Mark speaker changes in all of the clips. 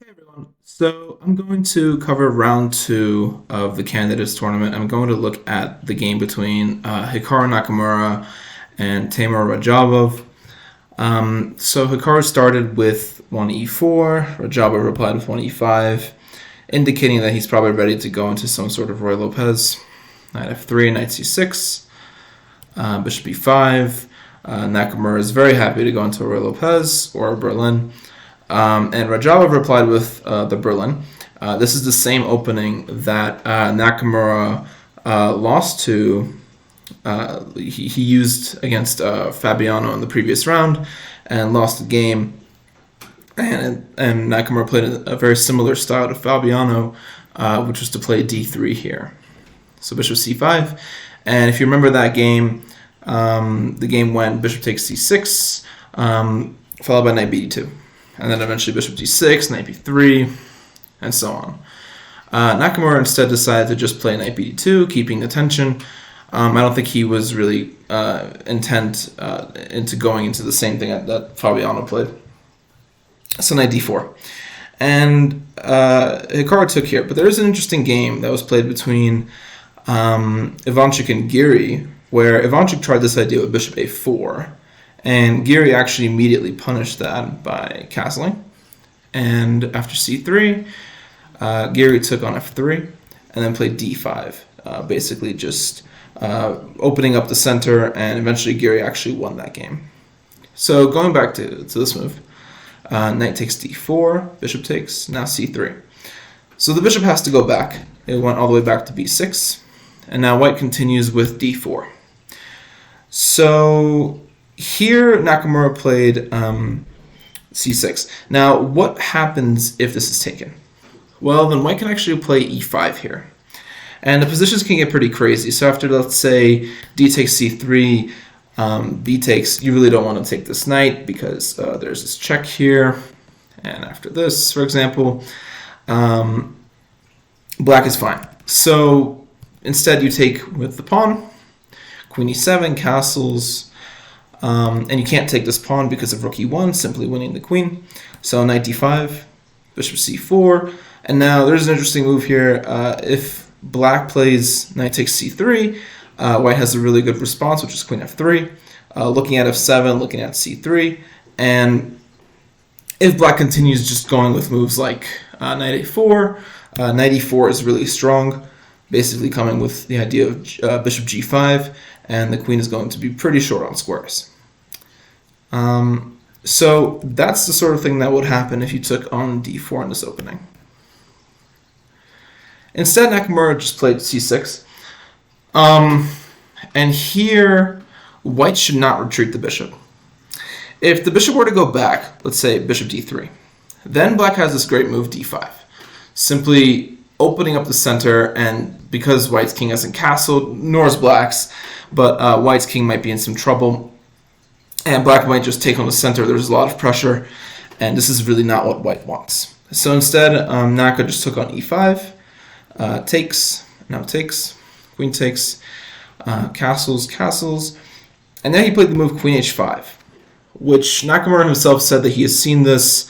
Speaker 1: Hey everyone. So I'm going to cover round two of the Candidates Tournament. I'm going to look at the game between Hikaru Nakamura and Teimour Radjabov. So Hikaru started with 1e4, Radjabov replied with 1e5, indicating that he's probably ready to go into some sort of Roy Lopez. Knight f3, knight c6, bishop e5. Nakamura is very happy to go into a Roy Lopez or a Berlin. And Radjabov replied with the Berlin. This is the same opening that Nakamura lost to. He used against Fabiano in the previous round and lost the game. And Nakamura played a very similar style to Fabiano, which was to play d3 here. So bishop c5. And if you remember that game, the game went bishop takes c6, followed by knight b2. And then eventually bishop d6, knight b3, and so on. Nakamura instead decided to just play knight b2, keeping the tension. I don't think he was really intent into going into the same thing that Fabiano played. So knight d4. And Hikaru took here. But there is an interesting game that was played between Ivanchuk and Giri, where Ivanchuk tried this idea with bishop a4. And Giri actually immediately punished that by castling. And after c3, Giri took on f3 and then played d5, basically just opening up the center, and eventually Giri actually won that game. So going back to this move, knight takes d4, bishop takes, now c3. So the bishop has to go back. It went all the way back to b6, and now white continues with d4. So here, Nakamura played c6. Now, what happens if this is taken? Well, then white can actually play e5 here. And the positions can get pretty crazy. So after, let's say, d takes c3, b takes, you really don't want to take this knight because there's this check here. And after this, for example, black is fine. So instead, you take with the pawn, queen e7, castles. And you can't take this pawn because of rook e1, simply winning the queen. So knight d5, bishop c4. And now there's an interesting move here. If black plays knight takes c3, white has a really good response, which is queen f3. Looking at f7, looking at c3. And if black continues just going with moves like knight a4, knight e4 is really strong, basically coming with the idea of bishop g5, and the queen is going to be pretty short on squares. So that's the sort of thing that would happen if you took on d4 in this opening. Instead, Nakamura just played c6. And here, white should not retreat the bishop. If the bishop were to go back, let's say bishop d3, then black has this great move d5, simply opening up the center, and because white's king hasn't castled, nor is black's, but white's king might be in some trouble, and black might just take on the center. There's a lot of pressure, and this is really not what white wants. So instead, Naka just took on e5, takes, now takes, queen takes, castles, and then he played the move queen h5, which Nakamura himself said that he has seen this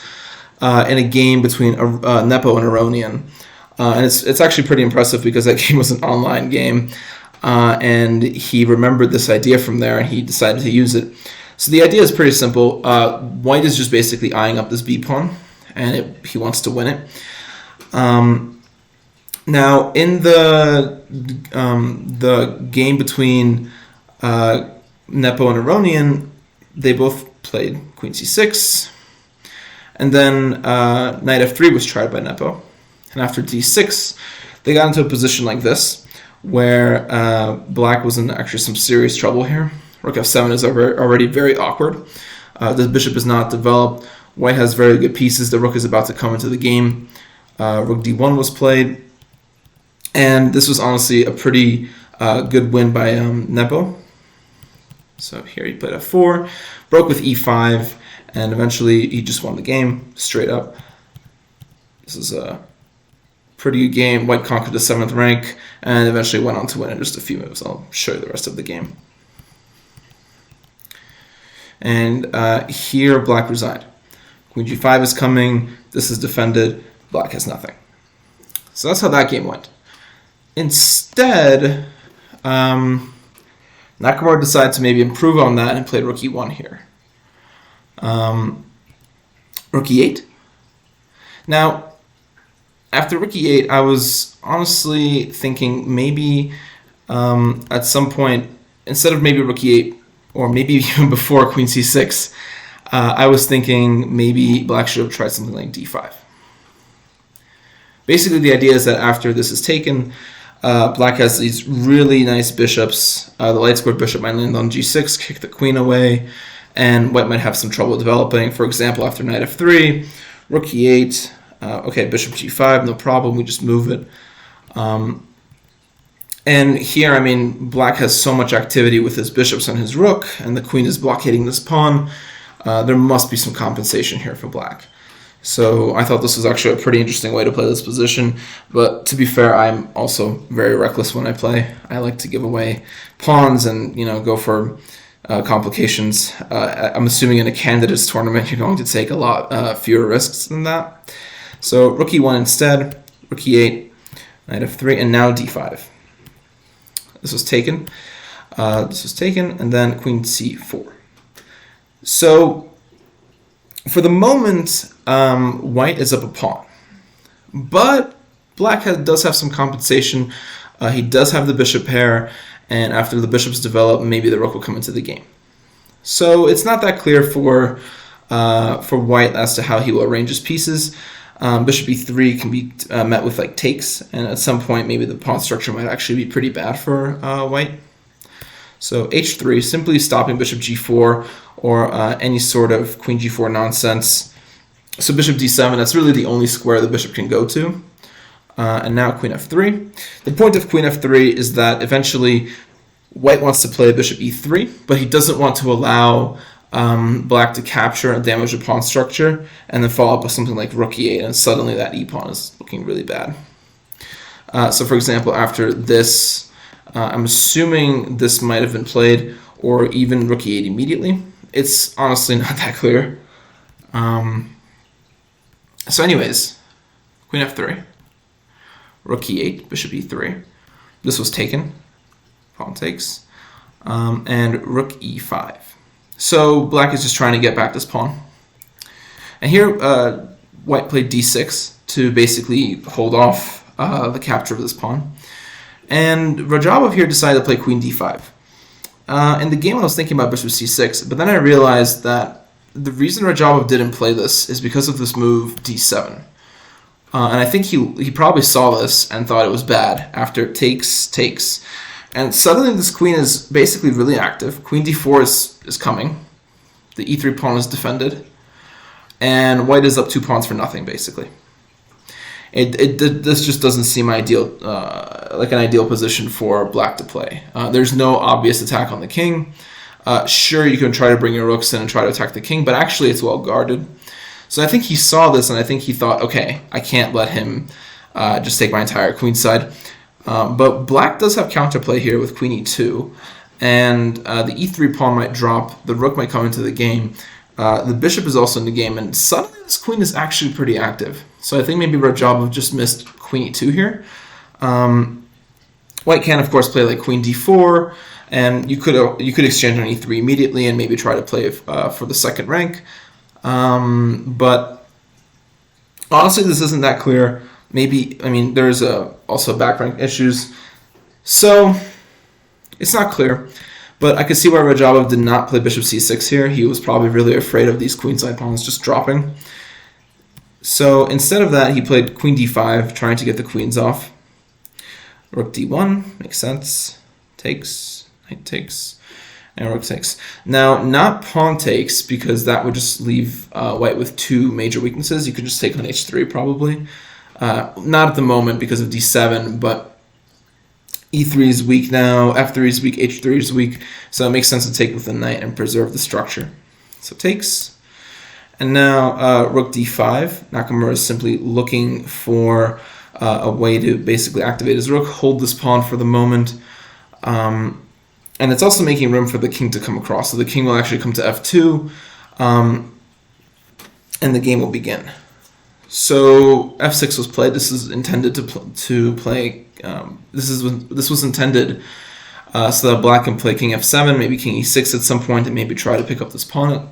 Speaker 1: in a game between Nepo and Aronian. And it's actually pretty impressive because that game was an online game, and he remembered this idea from there, and he decided to use it. So the idea is pretty simple. White is just basically eyeing up this b pawn, and he wants to win it. Now, in the game between Nepo and Aronian, they both played queen c6, and then knight f3 was tried by Nepo. And after d6, they got into a position like this, where black was in actually some serious trouble here. Rook f7 is already very awkward. The bishop is not developed. White has very good pieces. The rook is about to come into the game. Rook d1 was played. And this was honestly a pretty good win by Nepo. So here he played f4, broke with e5, and eventually he just won the game straight up. This is a pretty good game. White conquered the 7th rank and eventually went on to win in just a few moves. I'll show you the rest of the game. And here black resigned. Queen g5 is coming. This is defended. Black has nothing. So that's how that game went. Instead, Nakamura decided to maybe improve on that and played Rook e1 here. Rook e8. Now, after Rook e8, I was honestly thinking maybe at some point, instead of maybe Rook e8, or maybe even before Queen c6, I was thinking maybe Black should have tried something like d5. Basically, the idea is that after this is taken, Black has these really nice bishops. The light squared bishop might land on g6, kick the queen away, and White might have some trouble developing. For example, after knight f3, Rook e8, okay, bishop g5, no problem, we just move it. And here, I mean, Black has so much activity with his bishops and his rook, and the queen is blockading this pawn. There must be some compensation here for Black. So I thought this was actually a pretty interesting way to play this position. But to be fair, I'm also very reckless when I play. I like to give away pawns and, you know, go for complications. I'm assuming in a candidates tournament you're going to take a lot fewer risks than that. So Rook e1 instead, Rook e8, knight f3, and now d5. This was taken. And then Queen c4. So for the moment, White is up a pawn, but Black does have some compensation. He does have the bishop pair, and after the bishops develop, maybe the rook will come into the game. So it's not that clear for White as to how he will arrange his pieces. Bishop e3 can be met with like takes, and at some point maybe the pawn structure might actually be pretty bad for White. So h3, simply stopping bishop g4 or any sort of queen g4 nonsense. So bishop d7, that's really the only square the bishop can go to. And now queen f3. The point of queen f3 is that eventually White wants to play bishop e3, but he doesn't want to allow Black to capture and damage the pawn structure and then follow up with something like rook e8, and suddenly that e-pawn is looking really bad. So for example, after this, I'm assuming this might have been played, or even rook e8 immediately. It's honestly not that clear. So anyways, queen f3, rook e8, bishop e3. This was taken, pawn takes, and rook e5. So Black is just trying to get back this pawn. And here White played d6 to basically hold off the capture of this pawn. And Radjabov here decided to play queen d5. In the game I was thinking about bishop c6, but then I realized that the reason Radjabov didn't play this is because of this move d7. And I think he probably saw this and thought it was bad after takes. And suddenly this queen is basically really active. Queen d4 is coming. The e3 pawn is defended. And White is up 2 pawns for nothing, basically. This just doesn't seem ideal, like an ideal position for Black to play. There's no obvious attack on the king. Sure, you can try to bring your rooks in and try to attack the king, but actually it's well guarded. So I think he saw this, and I think he thought, okay, I can't let him just take my entire queen side. But Black does have counterplay here with queen e2, and the e3 pawn might drop, the rook might come into the game, the bishop is also in the game, and suddenly this queen is actually pretty active. So I think maybe Radjabov just missed queen e2 here. White can, of course, play like queen d4, and you could exchange on e3 immediately and maybe try to play for the second rank. But honestly, this isn't that clear. Maybe, I mean, there's also back rank issues. So it's not clear. But I could see why Radjabov did not play bishop c6 here. He was probably really afraid of these queenside pawns just dropping. So instead of that, he played queen d5, trying to get the queens off. Rook d1, makes sense. Takes, knight takes, and rook takes. Now, not pawn takes, because that would just leave White with 2 major weaknesses. You could just take on h3, probably. Not at the moment because of d7, but e3 is weak now, f3 is weak, h3 is weak, so it makes sense to take with the knight and preserve the structure. So takes. And now rook d5. Nakamura is simply looking for a way to basically activate his rook, hold this pawn for the moment. And it's also making room for the king to come across. So the king will actually come to f2. and the game will begin. So f6 was played. This is intended to play. This was intended so that black can play king f7, maybe king e6 at some point, and maybe try to pick up this pawn.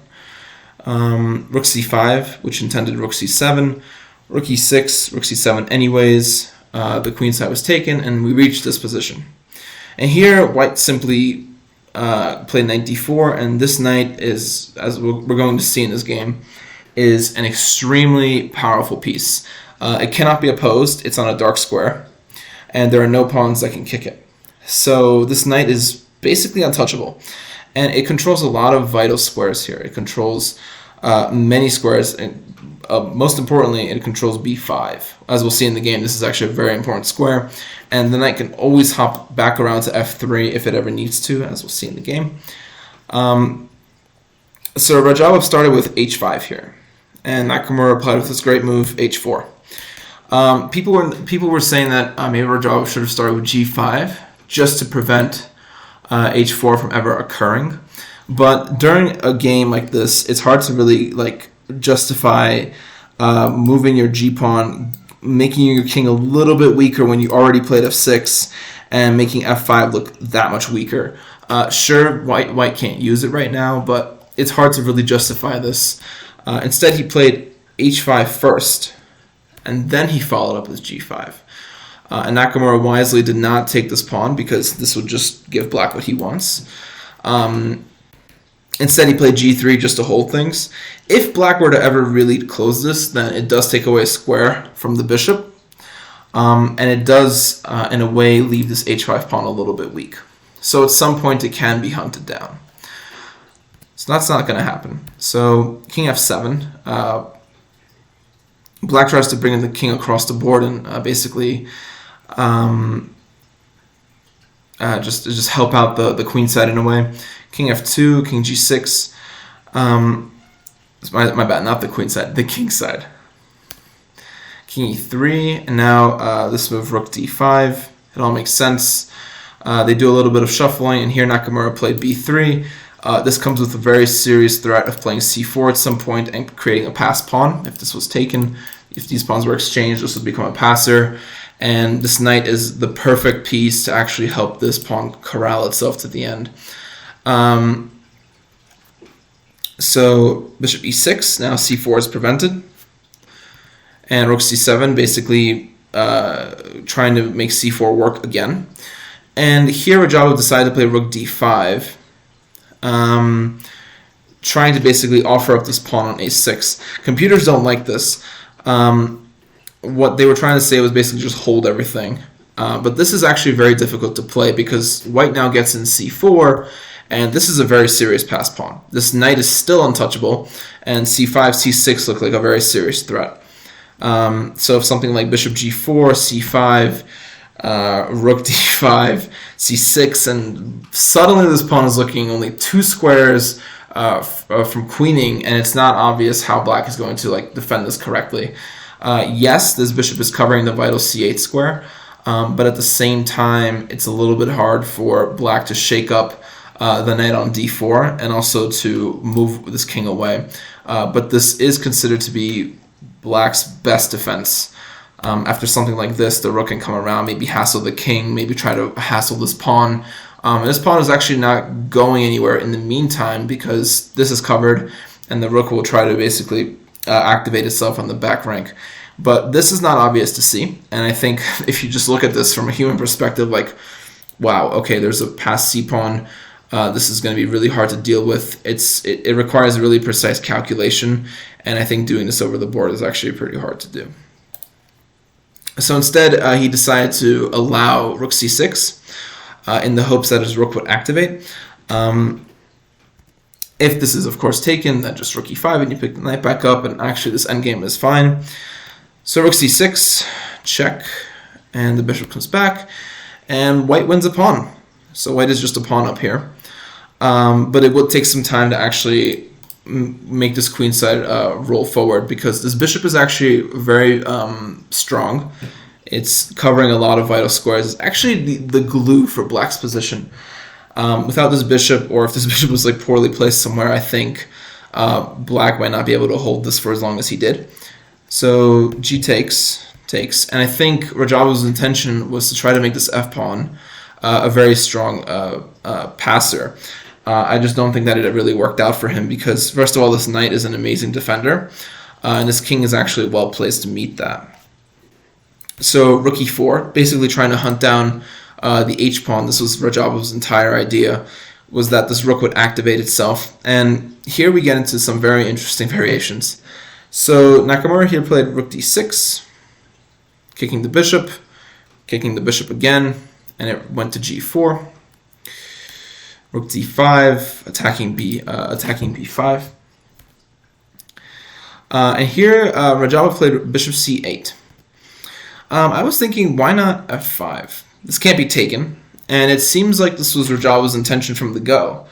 Speaker 1: Rook c5, which intended rook c7, rook e6, rook c7 anyways. The queen side was taken, and we reached this position. And here, white simply played knight d4, and this knight is, as we're going to see in this game, is an extremely powerful piece. It cannot be opposed. It's on a dark square, and there are no pawns that can kick it. So this knight is basically untouchable, and it controls a lot of vital squares here. It controls many squares, and most importantly, it controls b5. As we'll see in the game, this is actually a very important square, and the knight can always hop back around to f3 if it ever needs to, as we'll see in the game. So Radjabov started with h5 here, and Nakamura played with this great move, h4. People were saying that maybe Radjabov should have started with g5 just to prevent h4 from ever occurring. But during a game like this, it's hard to really justify moving your g-pawn, making your king a little bit weaker when you already played f6, and making f5 look that much weaker. Sure, white can't use it right now, but it's hard to really justify this. Instead, he played h5 first, and then he followed up with g5. And Nakamura wisely did not take this pawn because this would just give black what he wants. Instead, he played g3 just to hold things. If black were to ever really close this, then it does take away a square from the bishop. And it does, in a way, leave this h5 pawn a little bit weak. So at some point, it can be hunted down. So that's not going to happen. So king f7. Black tries to bring in the king across the board and basically just help out the queen side in a way. King f2, king g6. My bad, not the queen side, the king side. King e3, and now this move rook d5. It all makes sense. They do a little bit of shuffling, and here Nakamura played b3. This comes with a very serious threat of playing c4 at some point and creating a pass pawn. If this was taken, if these pawns were exchanged, this would become a passer. And this knight is the perfect piece to actually help this pawn corral itself to the end. So bishop e6, now c4 is prevented. And rook c7, basically trying to make c4 work again. And here Radjabov decided to play rook d5. Trying to basically offer up this pawn on a6. Computers don't like this. What they were trying to say was basically just hold everything. But this is actually very difficult to play because white now gets in c4, and this is a very serious pass pawn. This knight is still untouchable, and c5, c6 look like a very serious threat. So if something like bishop g4, c5, rook d5, c6, and suddenly this pawn is looking only 2 squares from queening, and it's not obvious how black is going to defend this correctly. Yes, this bishop is covering the vital c8 square, but at the same time, it's a little bit hard for black to shake up the knight on d4 and also to move this king away. But this is considered to be black's best defense. After something like this, the rook can come around, maybe hassle the king, maybe try to hassle this pawn. And this pawn is actually not going anywhere in the meantime because this is covered, and the rook will try to basically activate itself on the back rank. But this is not obvious to see, and I think if you just look at this from a human perspective, wow, okay, there's a passed c-pawn. This is going to be really hard to deal with. It requires a really precise calculation, and I think doing this over the board is actually pretty hard to do. So instead, he decided to allow rook c6 in the hopes that his rook would activate. If this is, of course, taken, then just rook e5, and you pick the knight back up, and actually this endgame is fine. So rook c6, check, and the bishop comes back, and white wins a pawn. So white is just a pawn up here. But it will take some time to actually make this queenside roll forward because this bishop is actually very strong. It's covering a lot of vital squares. It's actually the glue for black's position. Without this bishop, or if this bishop was poorly placed somewhere, I think Black might not be able to hold this for as long as he did. So G takes, and I think Radjabov's intention was to try to make this f-pawn a very strong passer. I just don't think that it really worked out for him because, first of all, this knight is an amazing defender, and this king is actually well placed to meet that. So Rook E4, basically trying to hunt down the h-pawn. This was Radjabov's entire idea, was that this rook would activate itself. And here we get into some very interesting variations. So Nakamura here played Rook D6, kicking the bishop again, and it went to G4. Rook D5, attacking B5. And here Radjabov played Bishop C8. I was thinking, why not F5? This can't be taken, and it seems like this was Radjabov's intention from the go.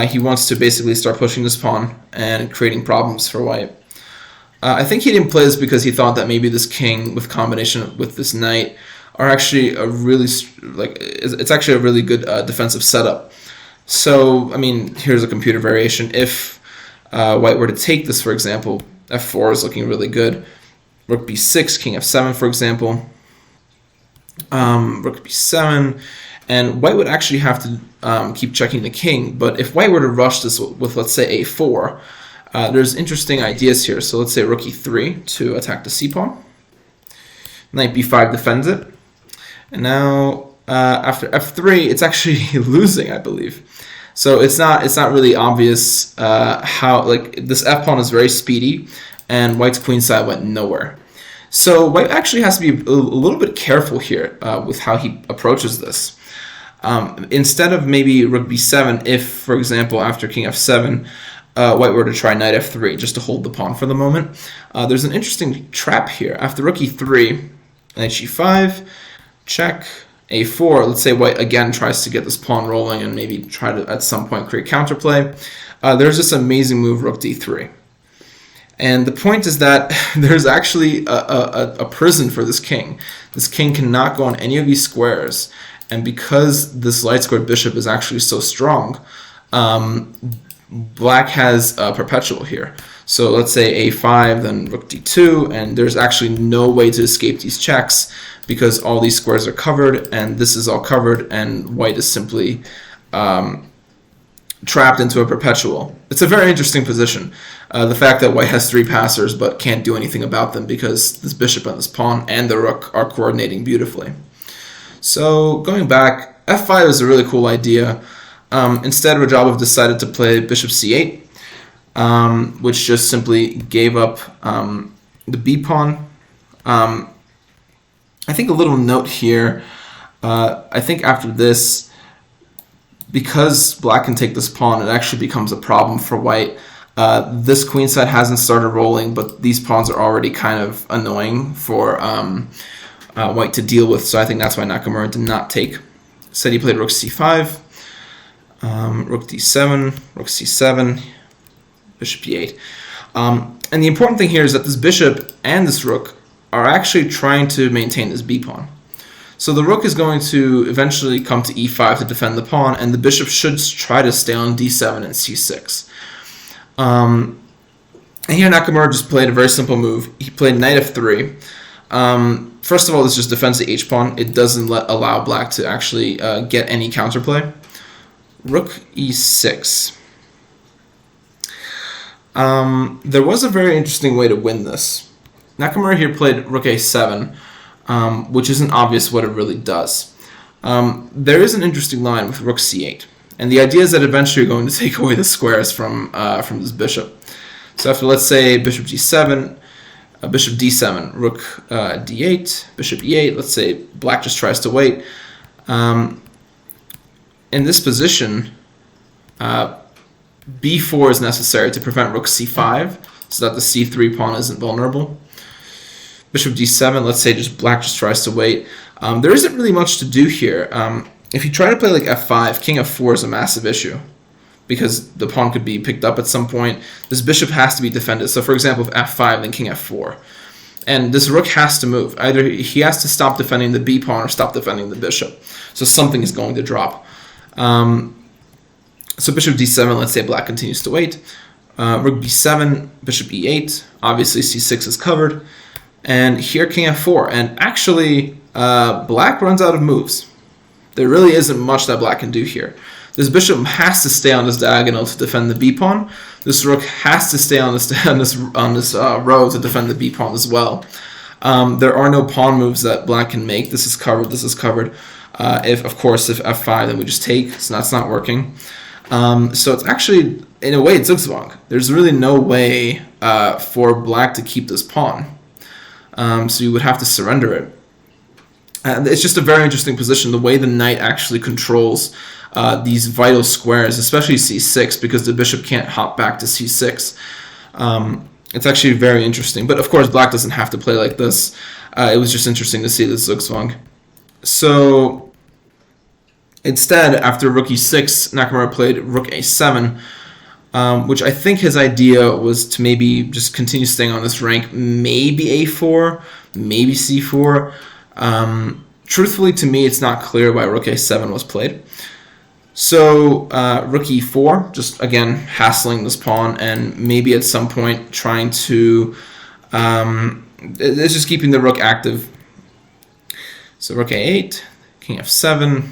Speaker 1: He wants to basically start pushing this pawn and creating problems for white. I think he didn't play this because he thought that maybe this king, with combination with this knight, are actually a really it's actually a really good defensive setup. So, I mean, here's a computer variation. If white were to take this, for example, F4 is looking really good. Rook B6, King F7, for example. Rook B7, and white would actually have to keep checking the king. But if white were to rush this with, let's say, A4, there's interesting ideas here. So let's say Rook E3 to attack the C-pawn. Knight B5 defends it. And now after F3, it's actually losing, I believe. So it's not really obvious how, like, this F-pawn is very speedy, and white's queenside went nowhere. So white actually has to be a little bit careful here with how he approaches this. Instead of maybe Rook B7, if, for example, after King F7, white were to try Knight F3 just to hold the pawn for the moment, there's an interesting trap here. After Rook E3, Knight G5, check, A4, let's say white again tries to get this pawn rolling and maybe try to at some point create counterplay. There's this amazing move, Rook D3. And the point is that there's actually a prison for this king. This king cannot go on any of these squares, and because this light-squared bishop is actually so strong, black has a perpetual here. So let's say A5, then Rook D2, and there's actually no way to escape these checks because all these squares are covered, and this is all covered, and white is simply trapped into a perpetual. It's a very interesting position. The fact that white has 3 passers but can't do anything about them because this bishop and this pawn and the rook are coordinating beautifully. So going back, F5 is a really cool idea. Instead, Radjabov decided to play Bishop C8, which just simply gave up the B pawn. I think a little note here, I think after this, because black can take this pawn, it actually becomes a problem for white. This queenside hasn't started rolling, but these pawns are already kind of annoying for white to deal with, so I think that's why Nakamura did not take. Said he played Rook C5, Rook D7, Rook C7, Bishop E8. And the important thing here is that this bishop and this rook are actually trying to maintain this B pawn. So the rook is going to eventually come to E5 to defend the pawn, and the bishop should try to stay on D7 and C6. And here Nakamura just played a very simple move. He played Knight F3. First of all, this just defends the H-pawn. It doesn't allow black to actually get any counterplay. Rook E6. There was a very interesting way to win this. Nakamura here played Rook A7, which isn't obvious what it really does. There is an interesting line with Rook C8. And the idea is that eventually you're going to take away the squares from this bishop. So after, let's say, Bishop G7, Bishop D7, Rook D8, Bishop E8, let's say black just tries to wait. In this position, B4 is necessary to prevent Rook C5, so that the C3 pawn isn't vulnerable. Bishop D7, let's say black just tries to wait. There isn't really much to do here. If you try to play like F5, King F4 is a massive issue because the pawn could be picked up at some point. This bishop has to be defended. So for example, if F5, then King F4. And this rook has to move. Either he has to stop defending the B pawn or stop defending the bishop. So something is going to drop. So Bishop D7, let's say black continues to wait. Rook b7, bishop e8. Obviously c6 is covered. And here king f4. And actually, black runs out of moves. There really isn't much that black can do here. This bishop has to stay on this diagonal to defend the b-pawn. This rook has to stay on this row to defend the b-pawn as well. There are no pawn moves that black can make. This is covered. This is covered. If f5, then we just take. So that's not working. So it's actually, in a way, it's Zugzwang. There's really no way for black to keep this pawn. So you would have to surrender it. It's just a very interesting position, the way the knight actually controls these vital squares, especially c6, because the bishop can't hop back to c6. It's actually very interesting. But of course, black doesn't have to play like this. It was just interesting to see this Zugzwang. So instead, after rook e6, Nakamura played rook a7, which I think his idea was to maybe just continue staying on this rank, maybe a4, maybe c4. Truthfully, to me, it's not clear why rook a7 was played. So rook e4, just again hassling this pawn, and maybe at some point trying to, it's just keeping the rook active. So rook a8, king f7.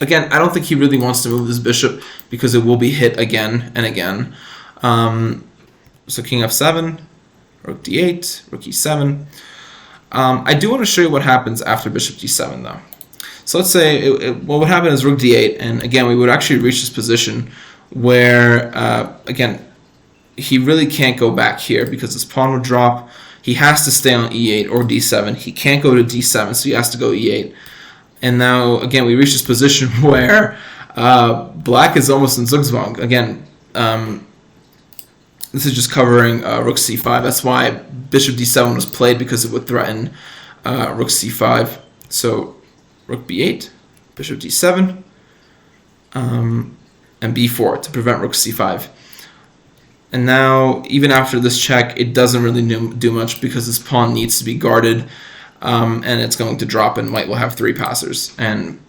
Speaker 1: Again, I don't think he really wants to move this bishop because it will be hit again and again. So king f7, rook d8, rook e7. I do want to show you what happens after bishop d7 though. So let's say what would happen is rook d8, and again we would actually reach this position where again he really can't go back here because this pawn would drop. He has to stay on e8 or d7. He can't go to d7, so he has to go e8. And now again we reach this position where black is almost in Zugzwang. Again, this is just covering rook c5. That's why bishop d7 was played, because it would threaten rook c5. So rook b8, bishop d7, and b4 to prevent rook c5. And now, even after this check, it doesn't really do much because this pawn needs to be guarded, and it's going to drop, and white will have 3 passers. And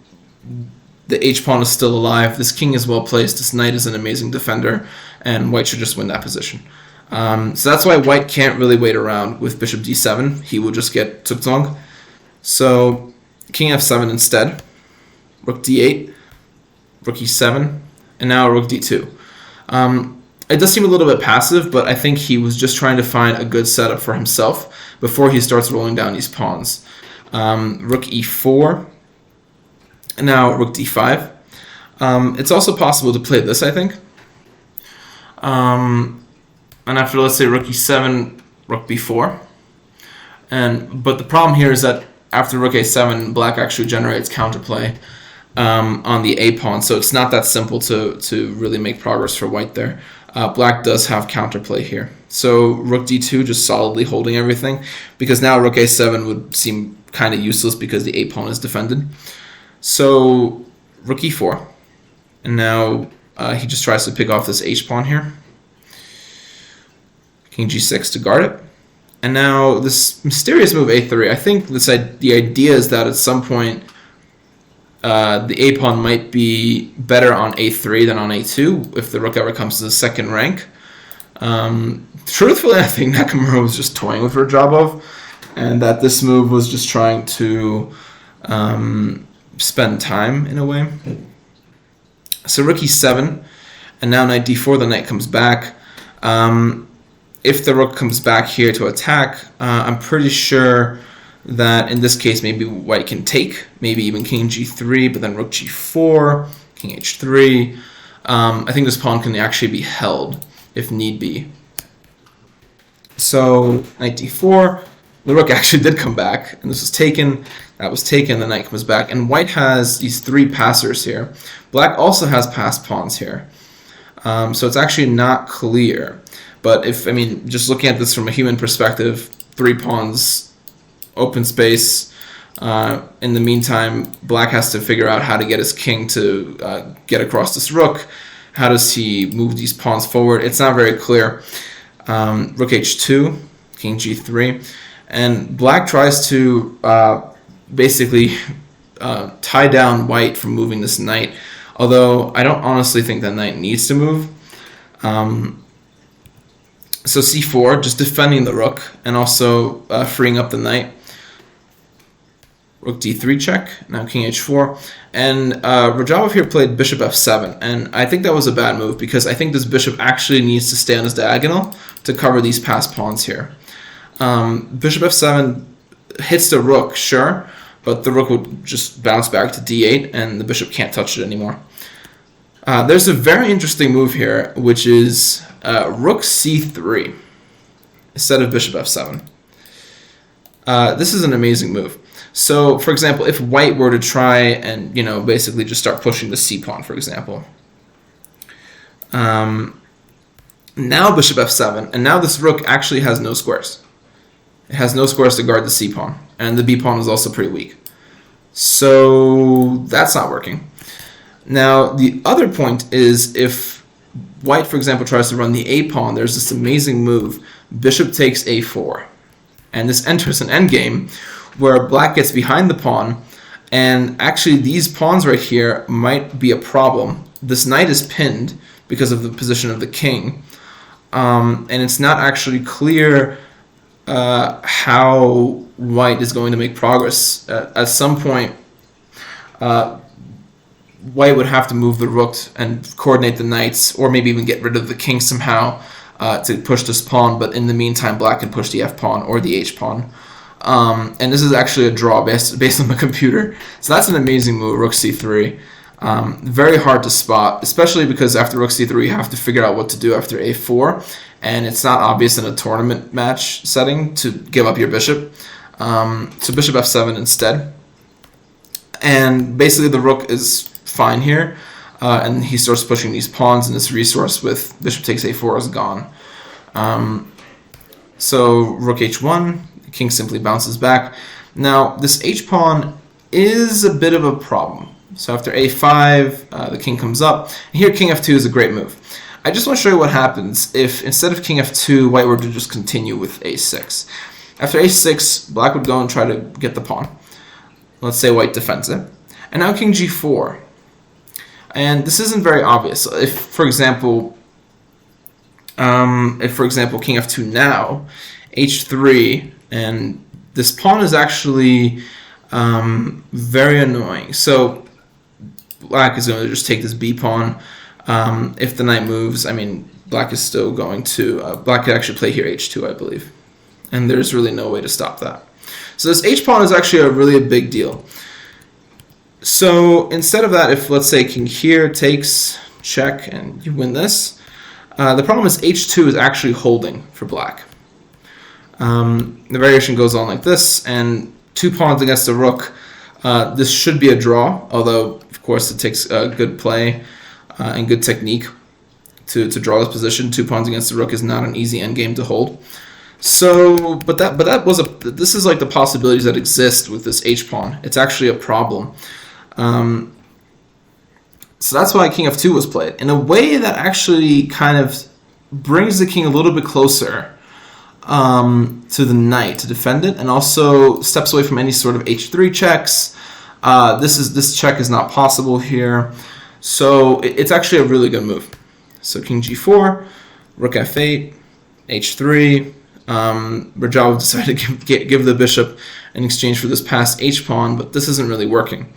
Speaker 1: the h-pawn is still alive. This king is well placed. This knight is an amazing defender, and white should just win that position. So that's why white can't really wait around with bishop d7. He will just get Zugzwang. So king f7 instead, rook d8, rook e7, and now rook d2. It does seem a little bit passive, but I think he was just trying to find a good setup for himself before he starts rolling down these pawns. Rook e4, and now rook d5. It's also possible to play this, I think. And after, let's say, rook e7, rook b4. But the problem here is that after rook a7, black actually generates counterplay on the a-pawn, so it's not that simple to really make progress for white there. Black does have counterplay here. So rook d2 just solidly holding everything, because now rook a7 would seem kind of useless because the a-pawn is defended. So rook e4, and now he just tries to pick off this h-pawn here. King g6 to guard it. And now this mysterious move a3. I think the idea is that at some point the a-pawn might be better on a3 than on a2 if the rook ever comes to the second rank. Truthfully, I think Nakamura was just toying with Radjabov, and that this move was just trying to spend time in a way. So rook e7, and now knight d4, the knight comes back. If the rook comes back here to attack, I'm pretty sure that in this case maybe white can take, maybe even king g3, but then rook g4, king h3. I think this pawn can actually be held if need be. So knight d4, the rook actually did come back, and this was taken, that was taken, the knight comes back, and white has these 3 passers here. Black also has passed pawns here. So it's actually not clear. But just looking at this from a human perspective, 3 pawns, open space. In the meantime, black has to figure out how to get his king to get across this rook. How does he move these pawns forward? It's not very clear. Rook h2, king g3. And black tries to basically tie down white from moving this knight. Although I don't honestly think that knight needs to move. So c4, just defending the rook and also freeing up the knight. Rook d3 check, now king h4. And Radjabov here played bishop f7, and I think that was a bad move because I think this bishop actually needs to stay on his diagonal to cover these passed pawns here. Bishop f7 hits the rook, sure, but the rook would just bounce back to d8 and the bishop can't touch it anymore. There's a very interesting move here, which is Rook C3 instead of Bishop F7. This is an amazing move. So, for example, if white were to try and, basically just start pushing the c-pawn, for example. Now Bishop F7, and now this rook actually has no squares. It has no squares to guard the c-pawn, and the b-pawn is also pretty weak. So that's not working. Now, the other point is if white, for example, tries to run the a-pawn, there's this amazing move, bishop takes a4. And this enters an endgame where black gets behind the pawn, and actually these pawns right here might be a problem. This knight is pinned because of the position of the king, and it's not actually clear how white is going to make progress. At some point, white would have to move the rook and coordinate the knights, or maybe even get rid of the king somehow to push this pawn, but in the meantime black can push the f-pawn or the h-pawn. And this is actually a draw based on the computer. So that's an amazing move, Rook C3. Very hard to spot, especially because after Rook C3 you have to figure out what to do after A4, and it's not obvious in a tournament match setting to give up your bishop. So Bishop F7 instead. And basically the rook is fine here, and he starts pushing these pawns, and this resource with Bishop takes A4 is gone. So Rook H1, the king simply bounces back. Now this H-pawn is a bit of a problem. So after A5, the king comes up. And here King F2 is a great move. I just want to show you what happens if instead of King F2, white were to just continue with A6. After A6, black would go and try to get the pawn. Let's say white defends it. And now King G4. And this isn't very obvious. If, for example, King F2 now, H3, and this pawn is actually very annoying. So black is going to just take this b pawn. If the knight moves, I mean, black is still going to, black could actually play here h2, I believe. And there's really no way to stop that. So this h-pawn is actually really a big deal. So instead of that, if let's say king here takes, check, and you win this, the problem is h2 is actually holding for black. The variation goes on like this, and two pawns against the rook. This should be a draw, although of course it takes good play and good technique to draw this position. Two pawns against the rook is not an easy endgame to hold. So, but this is like the possibilities that exist with this h-pawn. It's actually a problem. So that's why King F2 was played in a way that actually kind of brings the king a little bit closer to the knight to defend it, and also steps away from any sort of h3 checks. This check is not possible here, so it's actually a really good move. So King G4, Rook F8, H3. Radjabov decided to give the bishop in exchange for this passed h-pawn, but this isn't really working.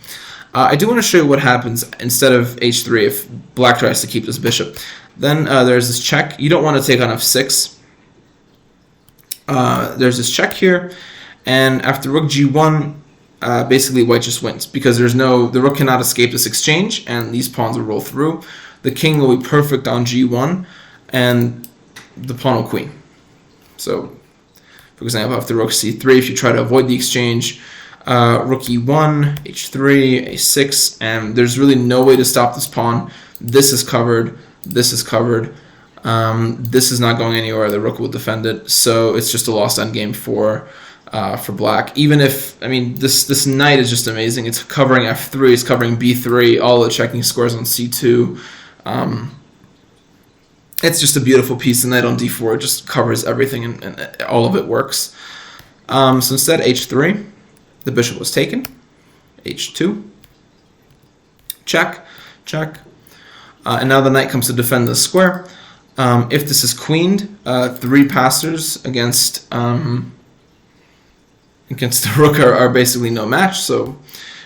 Speaker 1: I do want to show you what happens instead of h3 if black tries to keep this bishop. Then there's this check. You don't want to take on f6. There's this check here, and after Rook G1, basically white just wins because the rook cannot escape this exchange, and these pawns will roll through. The king will be perfect on G1, and the pawn will queen. So, for example, after Rook C3, if you try to avoid the exchange, Rook E1, H3, A6, and there's really no way to stop this pawn. This is covered. This is covered. This is not going anywhere. The rook will defend it. So it's just a lost endgame for black. Even if, I mean, this knight is just amazing. It's covering F3. It's covering B3. All the checking scores on C2. It's just a beautiful piece. The knight on D4 just covers everything, and all of it works. So instead, H3. The bishop was taken. H2. Check. Check. And now the knight comes to defend the square. If this is queened, 3 passers against the rook are basically no match. So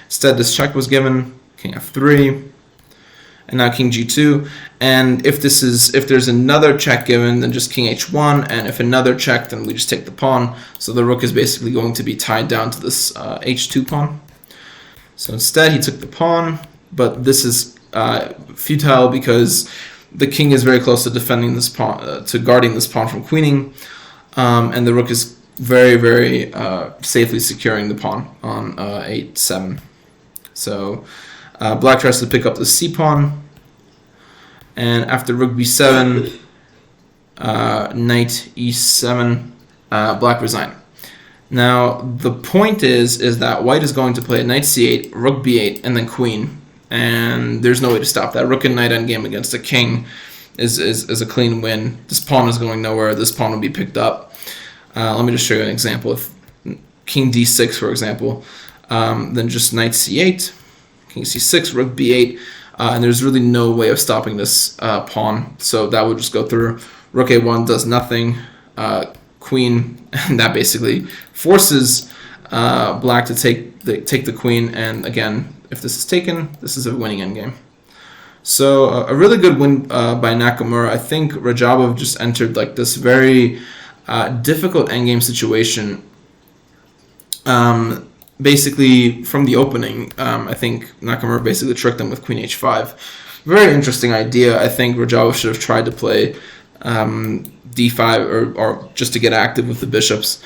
Speaker 1: instead, this check was given. King f3, and now king g2. And if there's another check given, then just king h1. And if another check, then we just take the pawn. So the rook is basically going to be tied down to this h2 pawn. So instead, he took the pawn, but this is futile because the king is very close to defending this pawn, to guarding this pawn from queening, and the rook is very, very safely securing the pawn on a7. So black tries to pick up the c pawn, and after rook b7, knight e7, black resign. Now the point is that white is going to play knight c8, rook b8, and then queen, and there's no way to stop that. Rook and knight endgame against a king is a clean win. This pawn is going nowhere. This pawn will be picked up. Let me just show you an example. If king d6, for example, then just knight c8, king c6, rook b8, and there's really no way of stopping this pawn. So that would just go through. Rook a1 does nothing. Queen, and that basically forces black to take the queen. And again, if this is taken, this is a winning endgame. So a really good win by Nakamura. I think Radjabov just entered like this very difficult endgame situation. Basically, from the opening, I think Nakamura basically tricked him with queen h5. Very interesting idea. I think Radjabov should have tried to play d5 or just to get active with the bishops.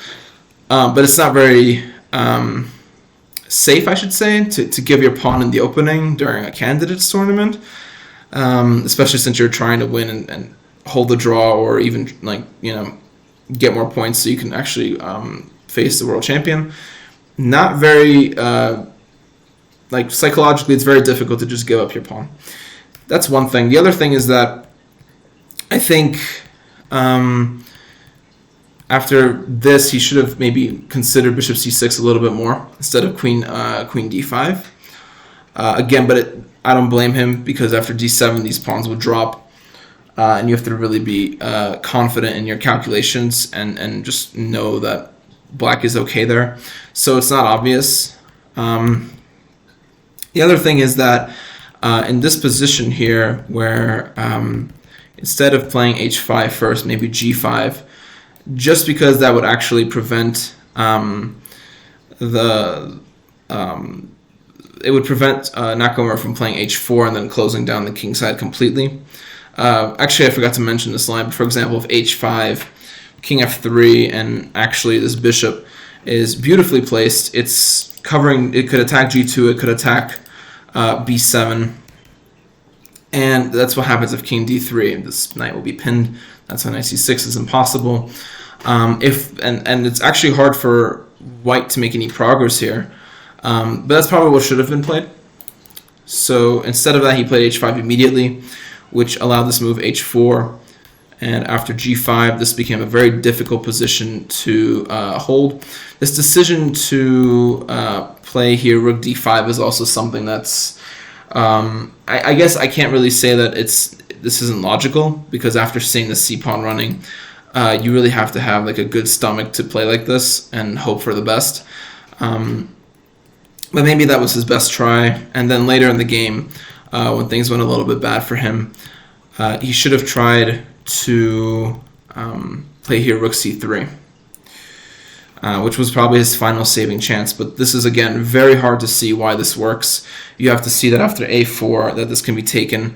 Speaker 1: But it's not very safe, I should say, to give your pawn in the opening during a candidates tournament, especially since you're trying to win and hold the draw, or even get more points so you can actually face the world champion. Not very psychologically, it's very difficult to just give up your pawn. That's one thing. The other thing is that I think after this, he should have maybe considered bishop c6 a little bit more instead of queen d5. Again, but I don't blame him, because after d7, these pawns would drop, and you have to really be confident in your calculations and just know that black is okay there. So it's not obvious. The other thing is that in this position here, where instead of playing h5 first, maybe g5, just because that would actually prevent it would prevent Nakamura from playing h4 and then closing down the king side completely. Actually, I forgot to mention this line, but for example, if h5, king f3, and actually this bishop is beautifully placed, it's covering, it could attack g2, it could attack b7, and that's what happens if king d3. This knight will be pinned. That's why knight c6 is impossible. And it's actually hard for white to make any progress here. But that's probably what should have been played. So instead of that, he played h5 immediately, which allowed this move h4. And after g5, this became a very difficult position to hold. This decision to play here, rook d5, is also something that's I guess I can't really say that this isn't logical, because after seeing the c-pawn running, you really have to have like a good stomach to play like this and hope for the best. But maybe that was his best try. And then later in the game, when things went a little bit bad for him, he should have tried to play here rook c3. Which was probably his final saving chance. But this is, again, very hard to see why this works. You have to see that after a4 that this can be taken.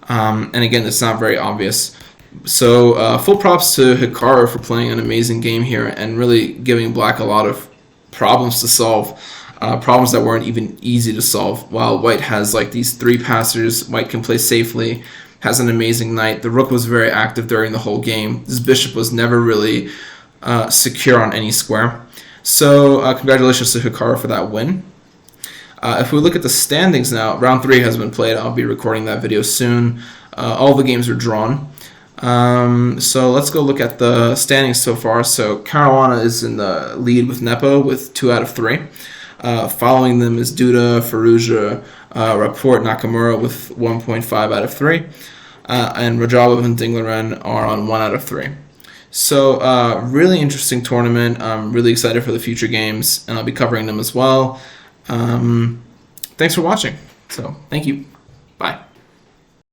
Speaker 1: And again, it's not very obvious. So full props to Hikaru for playing an amazing game here and really giving black a lot of problems to solve. Problems that weren't even easy to solve. While white has like these 3 passers, white can play safely, has an amazing knight. The rook was very active during the whole game. This bishop was never really secure on any square. So congratulations to Hikaru for that win. If we look at the standings now, round 3 has been played. I'll be recording that video soon. All the games are drawn. So let's go look at the standings so far. So Caruana is in the lead with Nepo with 2 out of 3. Following them is Duda, Firouzja, Rapport, Nakamura with 1.5 out of 3. and Radjabov and Dingleran are on 1 out of 3. So really interesting tournament. I'm really excited for the future games, and I'll be covering them as well. Thanks for watching. So thank you. Bye.